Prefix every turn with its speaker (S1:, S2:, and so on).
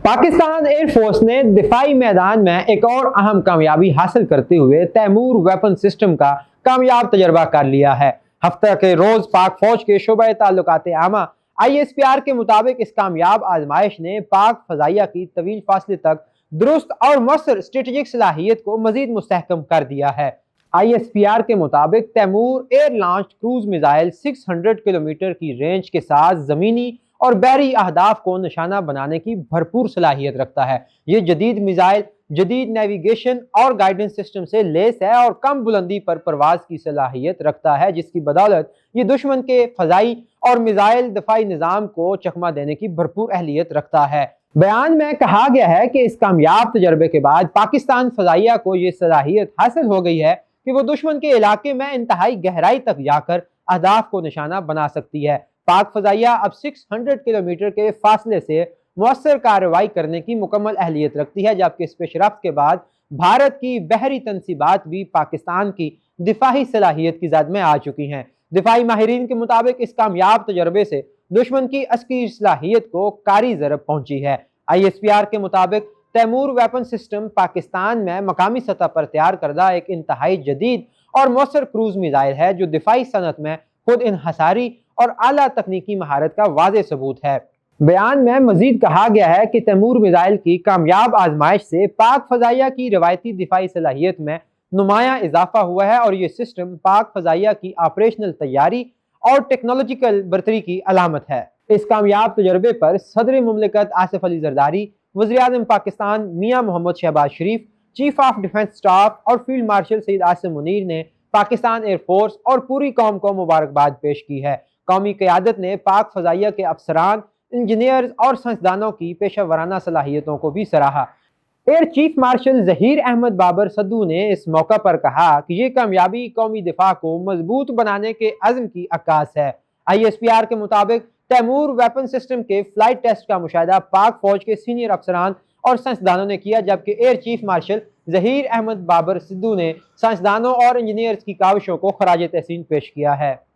S1: Pakistan air force ने दिफाई मैदान में एक और अहम कामयाबी हासिल करते हुए तैमूर वेपन सिस्टम का कामयाब तजर्बा कर लिया है। हफ्ते के रोज पाक फौज के शोबे ताल्लुकात आमा ISPR के मुताबिक इस कामयाब आजमाइश ने पाक फजाइया की तवील फासले तक दुरुस्त और मौसर स्ट्रेटेजिक सलाहियत को मजीद मुस्तहकम कर दिया है। ISPR के मुताबिक Taimur air launch cruise missile 600 kilometre की रेंज के साथ जमीनी और बहरी अहदाफ को निशाना बनाने की भरपूर सलाहियत रखता है। ये जदीद मिसाइल जदीद नेविगेशन और गाइडेंस सिस्टम से लेस है और कम बुलंदी पर परवाज की सलाहियत रखता है, जिसकी बदौलत ये दुश्मन के फजाई और मिसाइल दफाई निज़ाम को चकमा देने की भरपूर अहलियत रखता है। बयान में कहा गया है कि इस कामयाब तजर्बे के बाद पाकिस्तान फजाइया को ये सलाहियत हासिल हो गई है कि वो दुश्मन के इलाके में इंतहाई गहराई तक जाकर अहदाफ को निशाना बना सकती है। पाक फजाइया अब 600 किलोमीटर के फासले से मौसर कार्रवाई करने की मुकम्मल अहलियत रखती है, जबकि इस पेशरफ्त के बाद भारत की बहरी तनसीबात भी पाकिस्तान की दिफाही सलाहियत की जद में आ चुकी हैं। दिफाई माहिरीन के मुताबिक इस कामयाब तजर्बे से दुश्मन की अस्करी सलाहियत को कारी ज़रब पहुंची है। ISPR के मुताबिक तैमूर वेपन सिस्टम पाकिस्तान में मकामी सतह पर तैयार करदा एक इंतहाई जदीद और मौसर क्रूज मिसाइल है, जो दिफाई सनत में खुद इनहसारी और आला तकनीकी महारत का वाज़ेह सबूत है। बयान में मजीद कहा गया है कि तैमूर मिसाइल की कामयाब आजमाइश से पाक फजाइया की रवायती दिफाई सलाहियत में नुमाया इजाफा हुआ है और ये सिस्टम पाक फजाइया की ऑपरेशनल तैयारी और टेक्नोलॉजिकल बरतरी की अलामत है। इस कामयाब तजर्बे पर सदर मुमलिकत आसिफ अली जरदारी, वज़ीर-ए-आज़म Pakistan Mian Mohammad Shahbaz Sharif, chief of defence staff और फील्ड मार्शल सईद आसिम मुनीर ने पाकिस्तान एयरफोर्स और पूरी कौम को मुबारकबाद पेश की है। कौमी क़यादत ने पाक फजाइया के अफसरान, इंजीनियर्स और साइंसदानों की पेशा वराना सलाहियतों को भी सराहा। Air chief marshal Zaheer Ahmed Babar Sidhu ने इस मौका पर कहा कि ये कामयाबी कौमी दिफा को मजबूत बनाने के अज़्म की अक्कास है। ISPR के मुताबिक तैमूर वेपन सिस्टम के फ्लाइट टेस्ट का मुशाहिदा पाक फौज के सीनियर अफसरान और साइंसदानों ने किया, जबकि air chief marshal Zaheer Ahmed Babar Sidhu ने साइंसदानों और इंजीनियर्स की काविशों को खराज तहसीन पेश किया है।